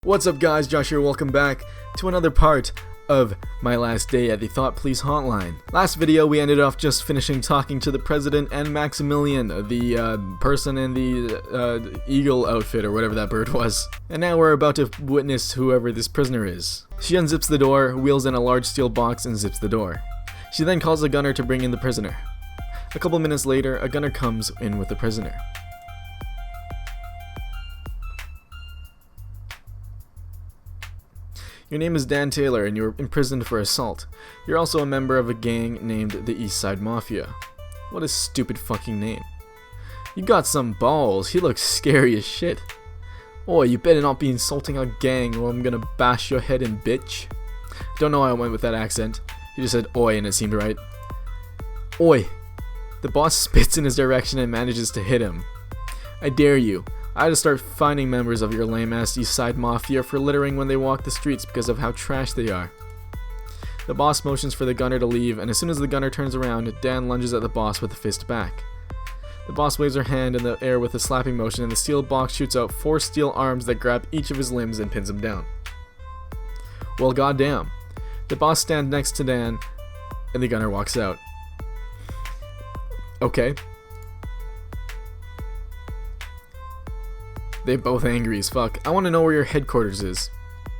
What's up guys, Josh here, welcome back to another part of my last day at the Thought Police hotline. Last video we ended off just finishing talking to the president and Maximilian, the person in the eagle outfit or whatever that bird was. And now we're about to witness whoever this prisoner is. She unzips the door, wheels in a large steel box and zips the door. She then calls a gunner to bring in the prisoner. A couple minutes later, a gunner comes in with the prisoner. Your name is Dan Taylor and you're imprisoned for assault. You're also a member of a gang named the East Side Mafia. What a stupid fucking name. You got some balls, he looks scary as shit. Oi, you better not be insulting our gang or I'm gonna bash your head in, bitch. Don't know why I went with that accent. He just said oi and it seemed right. Oi. The boss spits in his direction and manages to hit him. I dare you. I had to start finding members of your lame-ass East Side Mafia for littering when they walk the streets because of how trash they are. The boss motions for the gunner to leave, and as soon as the gunner turns around, Dan lunges at the boss with a fist back. The boss waves her hand in the air with a slapping motion, and the steel box shoots out 4 steel arms that grab each of his limbs and pins him down. Well, goddamn. The boss stands next to Dan, and the gunner walks out. Okay. They're both angry as fuck. I want to know where your headquarters is.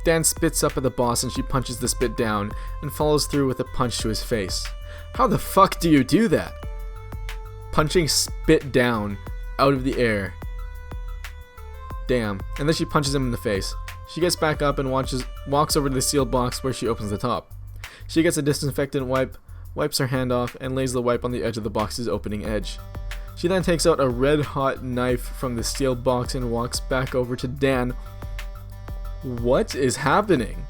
Dan spits up at the boss and she punches the spit down and follows through with a punch to his face. How the fuck do you do that? Punching spit down out of the air. Damn. And then she punches him in the face. She gets back up and walks over to the sealed box where she opens the top. She gets a disinfectant wipe, wipes her hand off, and lays the wipe on the edge of the box's opening edge. She then takes out a red-hot knife from the steel box and walks back over to Dan. What is happening?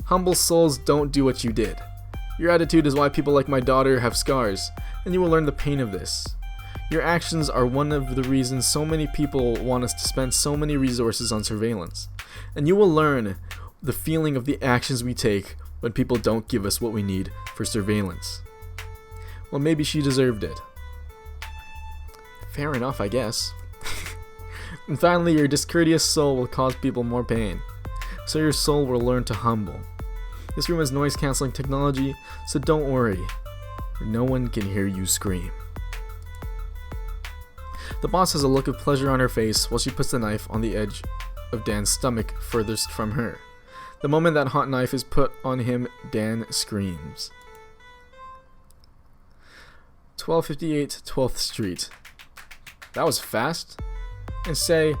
Humble souls don't do what you did. Your attitude is why people like my daughter have scars, and you will learn the pain of this. Your actions are one of the reasons so many people want us to spend so many resources on surveillance. And you will learn the feeling of the actions we take when people don't give us what we need for surveillance. Well, maybe she deserved it. Fair enough, I guess. And finally, your discourteous soul will cause people more pain. So your soul will learn to humble. This room has noise cancelling technology, so don't worry. No one can hear you scream. The boss has a look of pleasure on her face while she puts the knife on the edge of Dan's stomach furthest from her. The moment that hot knife is put on him, Dan screams. 1258 12th Street. That was fast. And say,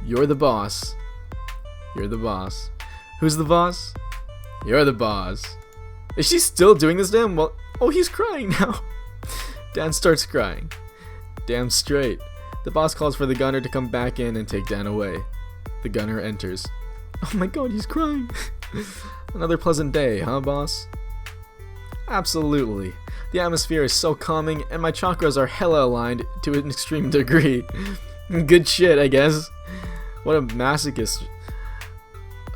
you're the boss. You're the boss. Who's the boss? You're the boss. Is she still doing this to him? Well, oh, he's crying now. Dan starts crying. Damn straight. The boss calls for the gunner to come back in and take Dan away. The gunner enters. Oh my god, he's crying. Another pleasant day, huh, boss? Absolutely. The atmosphere is so calming, and my chakras are hella aligned to an extreme degree. Good shit, I guess. What a masochist.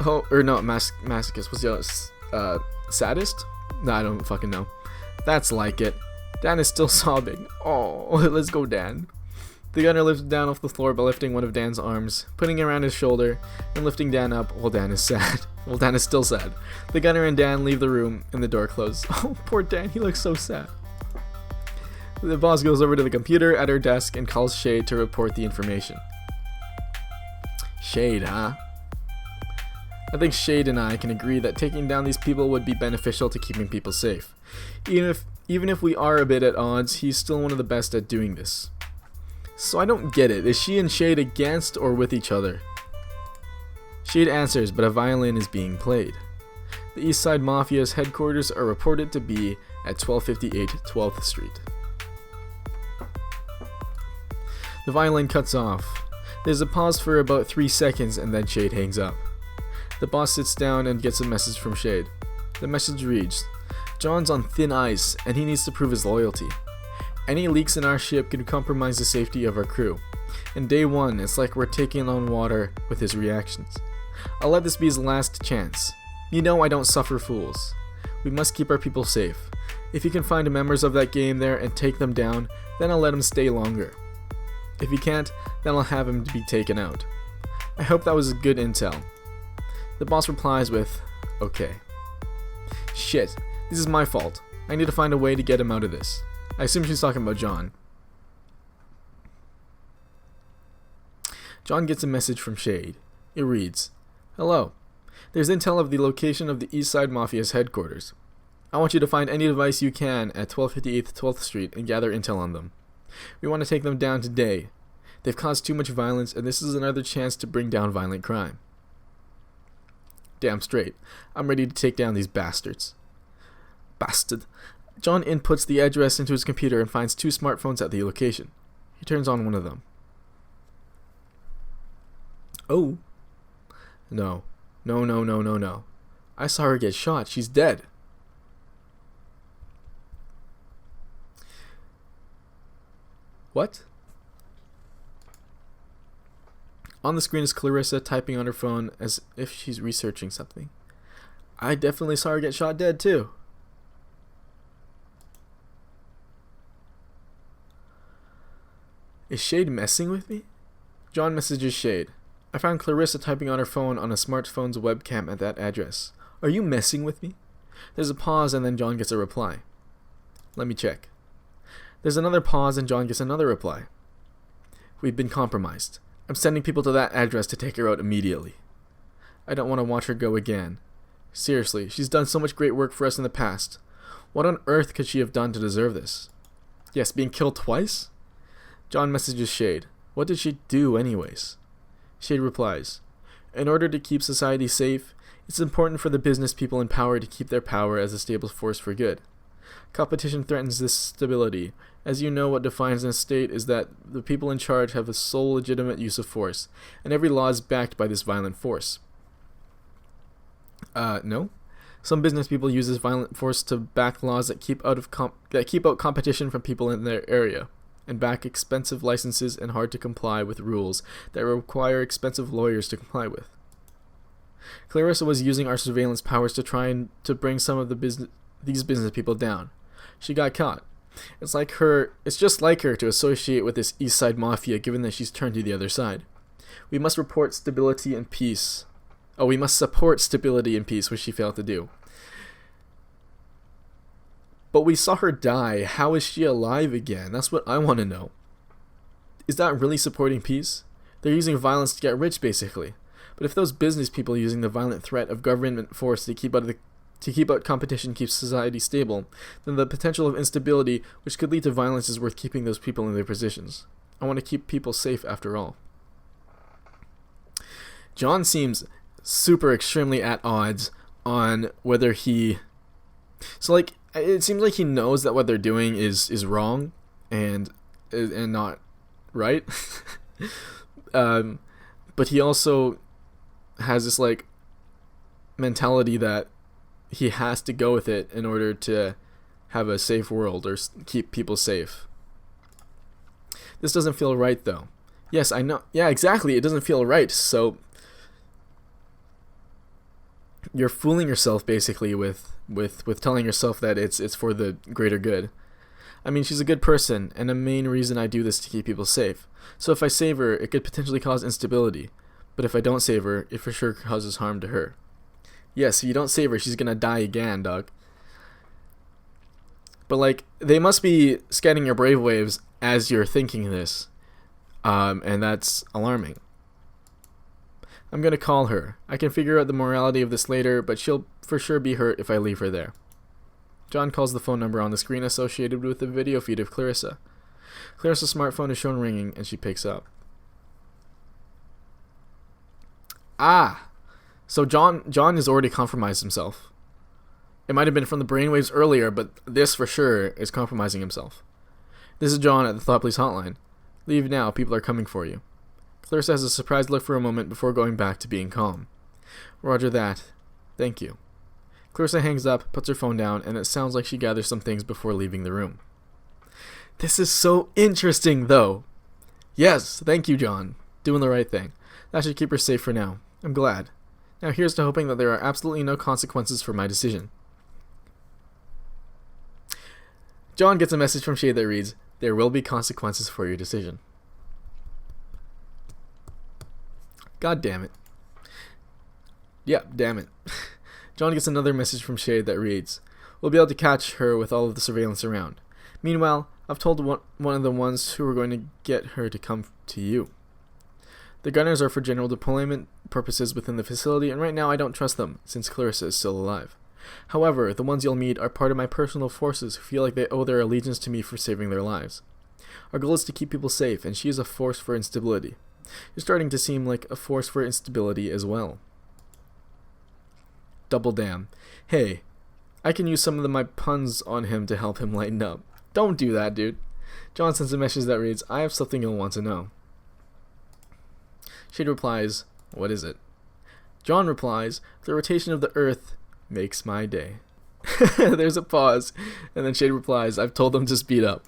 Oh, or no, masochist. What's the other? Sadist? No, I don't fucking know. That's like it. Dan is still sobbing. Oh, let's go, Dan. The gunner lifts Dan off the floor by lifting one of Dan's arms, putting it around his shoulder, and lifting Dan up while Dan is sad. Well, Dan is still sad. The gunner and Dan leave the room, and the door closes. Oh, poor Dan, he looks so sad. The boss goes over to the computer at her desk and calls Shade to report the information. Shade, huh? I think Shade and I can agree that taking down these people would be beneficial to keeping people safe. Even if we are a bit at odds, he's still one of the best at doing this. So I don't get it. Is she and Shade against or with each other? Shade answers, but a violin is being played. The East Side Mafia's headquarters are reported to be at 1258 12th Street. The violin cuts off. There's a pause for about 3 seconds and then Shade hangs up. The boss sits down and gets a message from Shade. The message reads, John's on thin ice and he needs to prove his loyalty. Any leaks in our ship could compromise the safety of our crew. In day 1, it's like we're taking on water with his reactions. I'll let this be his last chance. You know I don't suffer fools. We must keep our people safe. If you can find members of that game there and take them down, then I'll let him stay longer. If he can't, then I'll have him be taken out. I hope that was good intel. The boss replies with, okay. Shit, this is my fault. I need to find a way to get him out of this. I assume she's talking about John. John gets a message from Shade. It reads, hello. There's intel of the location of the East Side Mafia's headquarters. I want you to find any device you can at 1258 12th Street and gather intel on them. We want to take them down today. They've caused too much violence, and this is another chance to bring down violent crime. Damn straight. I'm ready to take down these bastards. Bastard. John inputs the address into his computer and finds 2 smartphones at the location. He turns on one of them. Oh. No. No. I saw her get shot. She's dead. What? On the screen is Clarissa typing on her phone as if she's researching something. I definitely saw her get shot dead too. Is Shade messing with me? John messages Shade. I found Clarissa typing on her phone on a smartphone's webcam at that address. Are you messing with me? There's a pause and then John gets a reply. Let me check. There's another pause and John gets another reply. We've been compromised. I'm sending people to that address to take her out immediately. I don't want to watch her go again. Seriously, she's done so much great work for us in the past. What on earth could she have done to deserve this? Yes, being killed twice? John messages Shade. What did she do anyways? Shade replies, in order to keep society safe, it's important for the business people in power to keep their power as a stable force for good. Competition threatens this stability. As you know, what defines a state is that the people in charge have a sole legitimate use of force, and every law is backed by this violent force. No. Some business people use this violent force to back laws that keep out competition from people in their area, and back expensive licenses and hard to comply with rules that require expensive lawyers to comply with. Clarissa was using our surveillance powers to try and to bring some of these business people down. She got caught. It's just like her to associate with this East Side Mafia, given that she's turned to the other side. We must support stability and peace, which she failed to do. But we saw her die. How is she alive again? That's what I want to know. Is that really supporting peace? They're using violence to get rich, basically. But if those business people using the violent threat of government force to keep out competition keeps society stable, then the potential of instability, which could lead to violence, is worth keeping those people in their positions. I want to keep people safe after all. John seems super extremely at odds on whether he... it seems like he knows that what they're doing is wrong and not right. But he also has this mentality that he has to go with it in order to have a safe world or keep people safe. This doesn't feel right though. Yes, I know. Yeah, exactly. It doesn't feel right. So you're fooling yourself basically with telling yourself that it's for the greater good. I mean, she's a good person, and the main reason I do this to keep people safe. So if I save her, it could potentially cause instability. But if I don't save her, it for sure causes harm to her. Yes, if you don't save her, she's gonna die again, dog. But they must be scanning your brainwaves as you're thinking this. And that's alarming. I'm gonna call her. I can figure out the morality of this later, but she'll for sure be hurt if I leave her there. John calls the phone number on the screen associated with the video feed of Clarissa. Clarissa's smartphone is shown ringing, and she picks up. So John has already compromised himself. It might have been from the brainwaves earlier, but this for sure is compromising himself. This is John at the Thought Police hotline. Leave now, people are coming for you. Clarissa has a surprised look for a moment before going back to being calm. Roger that. Thank you. Clarissa hangs up, puts her phone down, and it sounds like she gathers some things before leaving the room. This is so interesting, though. Yes, thank you, John. Doing the right thing. That should keep her safe for now. I'm glad. Now here's to hoping that there are absolutely no consequences for my decision. John gets a message from Shade that reads, there will be consequences for your decision. God damn it. Yeah, damn it. John gets another message from Shade that reads, "We'll be able to catch her with all of the surveillance around. Meanwhile, I've told one of the ones who are going to get her to come to you. The gunners are for general deployment purposes within the facility, and right now I don't trust them, since Clarissa is still alive. However, the ones you'll meet are part of my personal forces who feel like they owe their allegiance to me for saving their lives. Our goal is to keep people safe, and she is a force for instability. You're starting to seem like a force for instability as well." Double damn. Hey, I can use some of my puns on him to help him lighten up. Don't do that, dude. John sends a message that reads, "I have something you'll want to know." Shade replies, "What is it?" John replies, "The rotation of the Earth makes my day." There's a pause, and then Shade replies, "I've told them to speed up."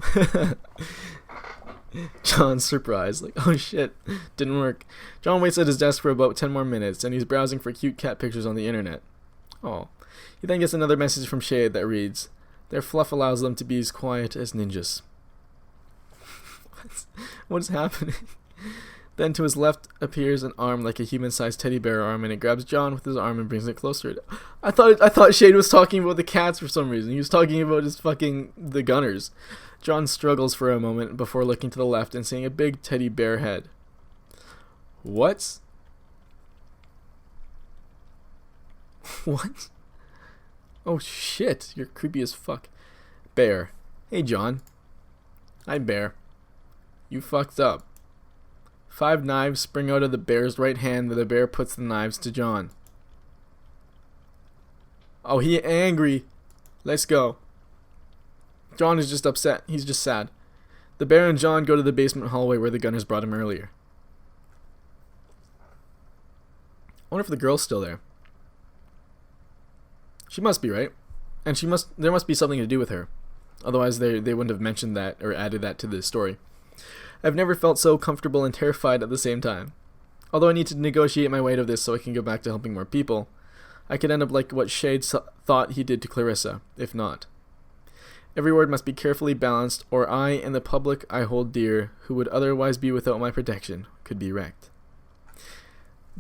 John's surprised, like, oh shit, didn't work. John waits at his desk for about 10 more minutes, and he's browsing for cute cat pictures on the internet. Oh. He then gets another message from Shade that reads, "Their fluff allows them to be as quiet as ninjas." What is happening? Then to his left appears an arm like a human-sized teddy bear arm, and it grabs John with his arm and brings it closer. I thought Shade was talking about the cats for some reason. He was talking about the gunners. John struggles for a moment before looking to the left and seeing a big teddy bear head. What? What? Oh shit, you're creepy as fuck. Bear. Hey John. Hi Bear. You fucked up. 5 knives spring out of the bear's right hand, where the bear puts the knives to John. Oh, he angry. Let's go. John is just upset. He's just sad. The bear and John go to the basement hallway where the gunners brought him earlier. I wonder if the girl's still there. She must be, right? And there must be something to do with her. Otherwise they wouldn't have mentioned that or added that to the story. I've never felt so comfortable and terrified at the same time. Although I need to negotiate my way out of this so I can go back to helping more people, I could end up like what Shade thought he did to Clarissa, if not. Every word must be carefully balanced, or I and the public I hold dear, who would otherwise be without my protection, could be wrecked.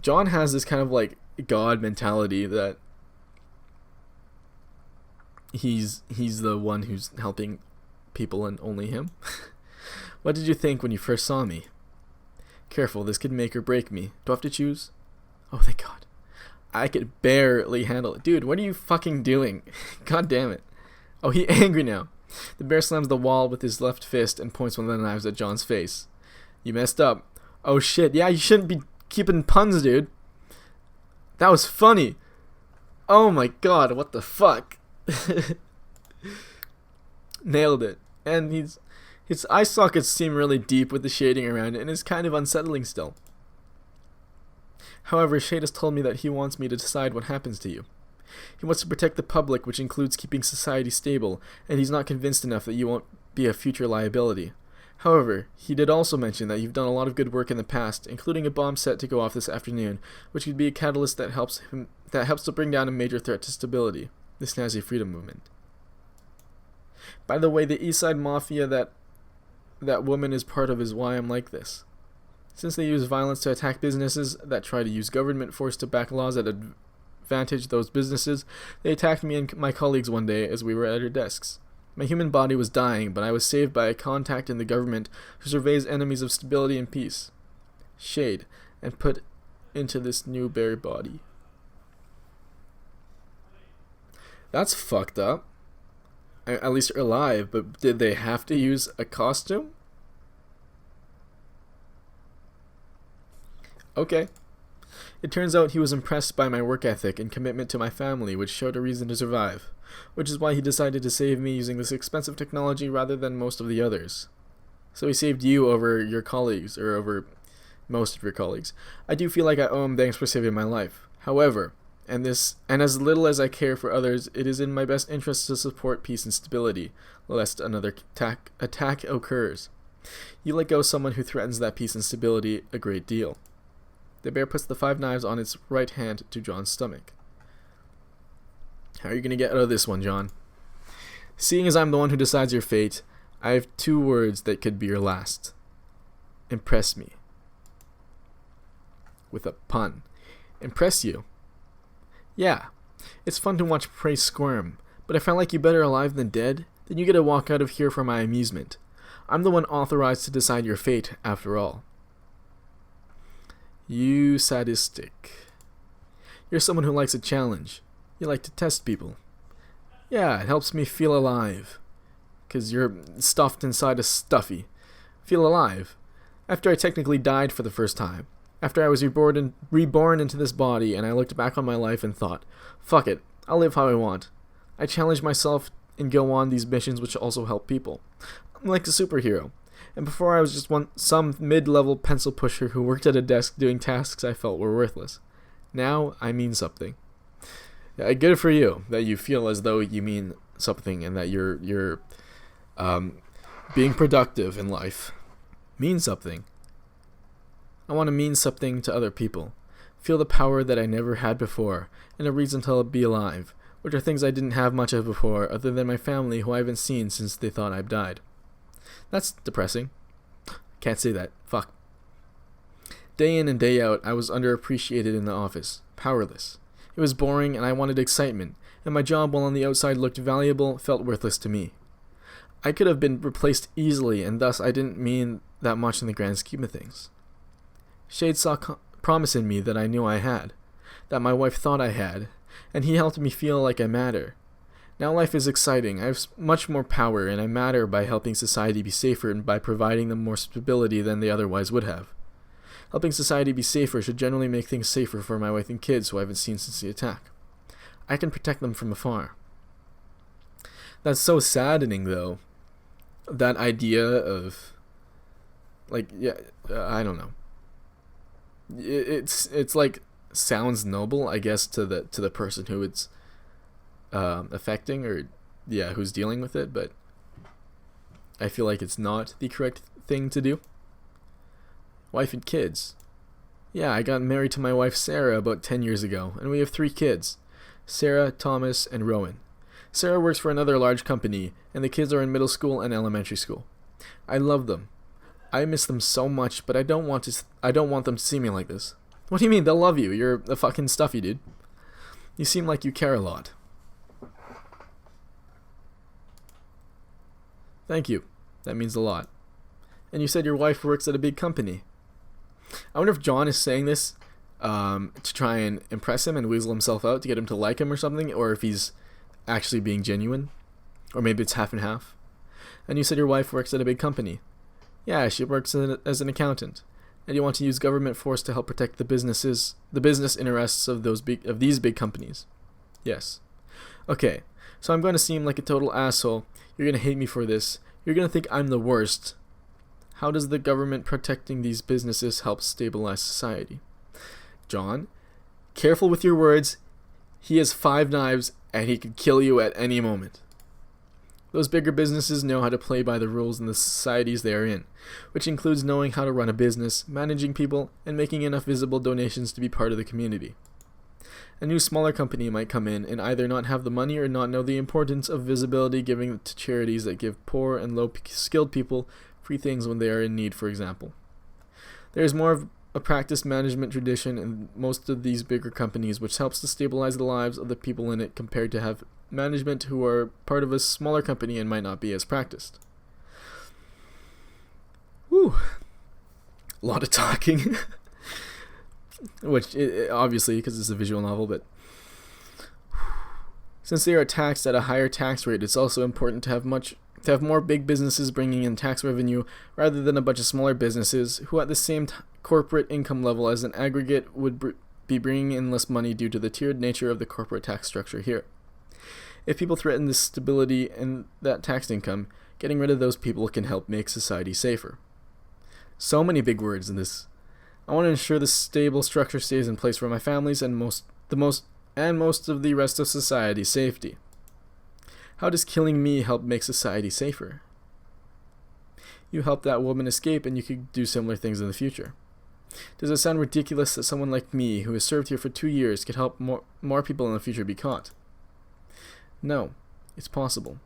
John has this kind of like God mentality that he's the one who's helping people and only him. What did you think when you first saw me? Careful, this could make or break me. Do I have to choose? Oh, thank God. I could barely handle it. Dude, what are you fucking doing? God damn it. Oh, he's angry now. The bear slams the wall with his left fist and points one of the knives at John's face. You messed up. Oh shit, yeah, you shouldn't be keeping puns, dude. That was funny. Oh my God, what the fuck? Nailed it. And his eye sockets seem really deep with the shading around it, and it's kind of unsettling still. However, Shade has told me that he wants me to decide what happens to you. He wants to protect the public, which includes keeping society stable, and he's not convinced enough that you won't be a future liability. However, he did also mention that you've done a lot of good work in the past, including a bomb set to go off this afternoon, which could be a catalyst that helps to bring down a major threat to stability, the Snazzy Freedom Movement. By the way, the Eastside Mafia that woman is part of is why I'm like this. Since they use violence to attack businesses that try to use government force to back laws that advantage those businesses, they attacked me and my colleagues one day as we were at our desks. My human body was dying, but I was saved by a contact in the government who surveys enemies of stability and peace. Shade, and put into this new bear body. That's fucked up. At least you're alive, but did they have to use a costume? Okay. It turns out he was impressed by my work ethic and commitment to my family, which showed a reason to survive, which is why he decided to save me using this expensive technology rather than most of the others. So he saved you over your colleagues, or over most of your colleagues. I do feel like I owe him thanks for saving my life. However, and as little as I care for others, it is in my best interest to support peace and stability, lest another attack occurs. You let go someone who threatens that peace and stability a great deal. The bear puts the 5 knives on its right hand to John's stomach. How are you going to get out of this one, John? Seeing as I'm the one who decides your fate, I have 2 words that could be your last. Impress me. with a pun. Impress you? Yeah. It's fun to watch prey squirm, but if I like you better alive than dead, then you get to walk out of here for my amusement. I'm the one authorized to decide your fate, after all. You sadistic. You're someone who likes a challenge. You like to test people. Yeah, it helps me feel alive. 'Cause you're stuffed inside a stuffy. Feel alive. After I technically died for the first time. After I was reborn into this body, and I looked back on my life and thought, fuck it, I'll live how I want. I challenge myself and go on these missions which also help people. I'm like a superhero. And before I was just some mid-level pencil pusher who worked at a desk doing tasks I felt were worthless. Now I mean something. Yeah, good for you that you feel as though you mean something and that you're being productive in life. Mean something. I want to mean something to other people. Feel the power that I never had before, and a reason to be alive, which are things I didn't have much of before, other than my family, who I haven't seen since they thought I'd died. That's depressing. Can't say that. Fuck. Day in and day out, I was underappreciated in the office. Powerless. It was boring, and I wanted excitement, and my job, while on the outside looked valuable, felt worthless to me. I could have been replaced easily, and thus I didn't mean that much in the grand scheme of things. Shade saw promise in me that I knew I had, that my wife thought I had, and he helped me feel like I matter. Now life is exciting. I have much more power, and I matter by helping society be safer and by providing them more stability than they otherwise would have. Helping society be safer should generally make things safer for my wife and kids, who I haven't seen since the attack. I can protect them from afar. That's so saddening, though. That idea of, like, yeah, I don't know. It's like sounds noble, I guess, to the person who it's affecting, or yeah, who's dealing with it, but I feel like it's not the correct thing to do. Wife and kids. Yeah, I got married to my wife Sarah about 10 years ago, and we have 3 kids. Sarah, Thomas, and Rowan. Sarah works for another large company, and the kids are in middle school and elementary school. I love them. I miss them so much, but I don't want them to see me like this. What do you mean? They'll love you. You're a fucking stuffy, dude. You seem like you care a lot. Thank you. That means a lot. And you said your wife works at a big company. I wonder if John is saying this to try and impress him and weasel himself out to get him to like him or something, or if he's actually being genuine. Or maybe it's half and half. And you said your wife works at a big company. Yeah, she works as an accountant. And you want to use government force to help protect the business interests of these big companies. Yes. Okay, so I'm going to seem like a total asshole. You're going to hate me for this. You're going to think I'm the worst. How does the government protecting these businesses help stabilize society? John, careful with your words. He has 5 knives and he could kill you at any moment. Those bigger businesses know how to play by the rules in the societies they are in, which includes knowing how to run a business, managing people, and making enough visible donations to be part of the community. A new smaller company might come in and either not have the money or not know the importance of visibility giving to charities that give poor and low-skilled people free things when they are in need, for example. There is more of a practiced management tradition in most of these bigger companies, which helps to stabilize the lives of the people in it compared to have management who are part of a smaller company and might not be as practiced. Whew. A lot of talking. Which, obviously, because it's a visual novel, but since they are taxed at a higher tax rate, it's also important to have more big businesses bringing in tax revenue rather than a bunch of smaller businesses who at the same corporate income level as an aggregate would be bringing in less money due to the tiered nature of the corporate tax structure here. If people threaten the stability and that tax income, getting rid of those people can help make society safer. So many big words in this. I want to ensure the stable structure stays in place for my families and most of the rest of society's safety. How does killing me help make society safer? You helped that woman escape and you could do similar things in the future. Does it sound ridiculous that someone like me, who has served here for 2 years, could help more people in the future be caught? No, it's possible.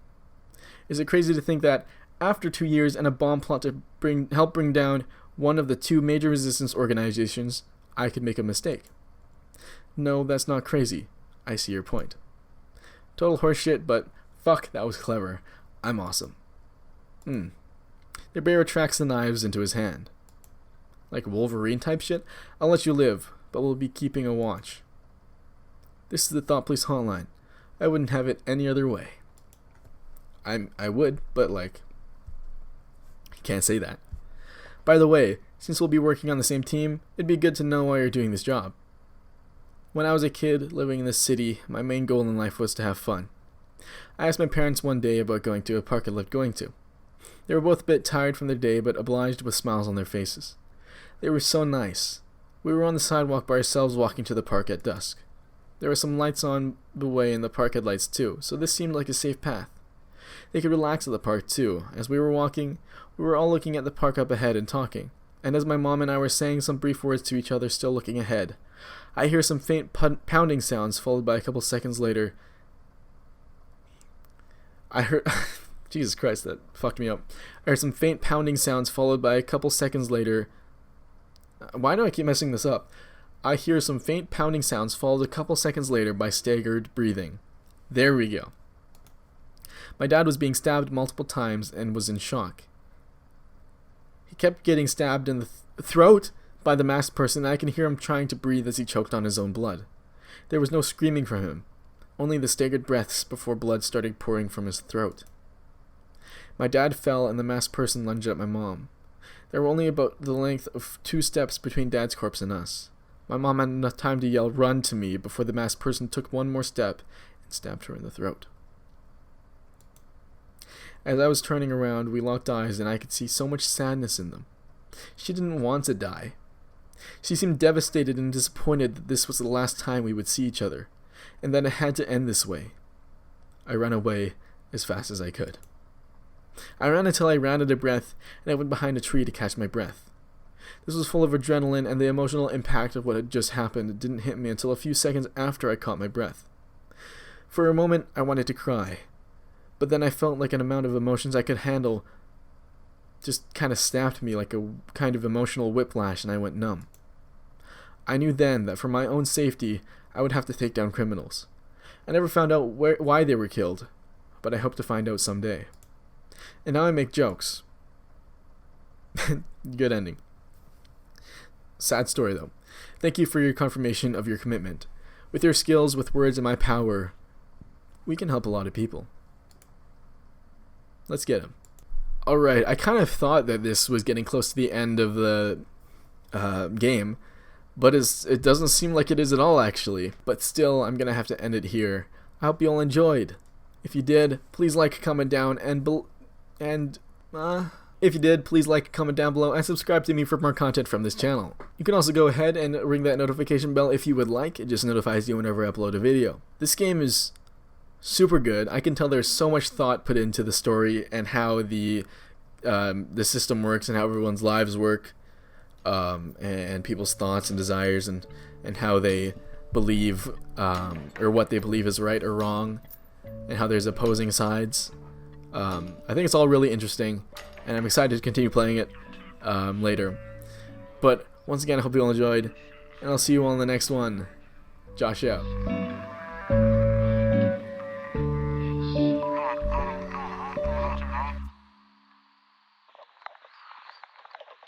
Is it crazy to think that after 2 years and a bomb plot to help bring down one of the 2 major resistance organizations, I could make a mistake. No, that's not crazy. I see your point. Total horseshit, but fuck, that was clever. I'm awesome. The bear retracts the knives into his hand. Like Wolverine type shit? I'll let you live, but we'll be keeping a watch. This is the Thought Police hotline. I wouldn't have it any other way. I would, but like, you can't say that. By the way, since we'll be working on the same team, it'd be good to know why you're doing this job. When I was a kid living in this city, my main goal in life was to have fun. I asked my parents one day about going to a park I loved going to. They were both a bit tired from their day, but obliged with smiles on their faces. They were so nice. We were on the sidewalk by ourselves walking to the park at dusk. There were some lights on the way and the park had lights too, so this seemed like a safe path. They could relax at the park too. As we were walking, we were all looking at the park up ahead and talking. And as my mom and I were saying some brief words to each other still looking ahead, I hear some faint pounding sounds followed by a couple seconds later. I heard... Jesus Christ, that fucked me up. I heard some faint pounding sounds followed by a couple seconds later... Why do I keep messing this up? I hear some faint pounding sounds followed a couple seconds later by staggered breathing. There we go. My dad was being stabbed multiple times and was in shock. He kept getting stabbed in the throat by the masked person, and I can hear him trying to breathe as he choked on his own blood. There was no screaming from him, only the staggered breaths before blood started pouring from his throat. My dad fell and the masked person lunged at my mom. There were only about the length of 2 steps between Dad's corpse and us. My mom had enough time to yell "run" to me before the masked person took one more step and stabbed her in the throat. As I was turning around, we locked eyes and I could see so much sadness in them. She didn't want to die. She seemed devastated and disappointed that this was the last time we would see each other, and that it had to end this way. I ran away as fast as I could. I ran until I ran out of breath, and I went behind a tree to catch my breath. This was full of adrenaline, and the emotional impact of what had just happened didn't hit me until a few seconds after I caught my breath. For a moment, I wanted to cry, but then I felt like an amount of emotions I could handle just kind of snapped me like a kind of emotional whiplash, and I went numb. I knew then that for my own safety, I would have to take down criminals. I never found out why they were killed, but I hope to find out someday. And now I make jokes. Good ending. Sad story though. Thank you for your confirmation of your commitment. With your skills, with words in my power, we can help a lot of people. Let's get him. Alright, I kind of thought that this was getting close to the end of the game, but it doesn't seem like it is at all actually. But still, I'm going to have to end it here. I hope you all enjoyed. If you did, please like, comment down, if you did, please like, comment down below, and subscribe to me for more content from this channel. You can also go ahead and ring that notification bell if you would like. It just notifies you whenever I upload a video. This game is super good. I can tell there's so much thought put into the story and how the system works and how everyone's lives work, and people's thoughts and desires and how they believe, or what they believe is right or wrong, and how there's opposing sides. I think it's all really interesting, and I'm excited to continue playing it later. But once again, I hope you all enjoyed, and I'll see you all in the next one. Josh out.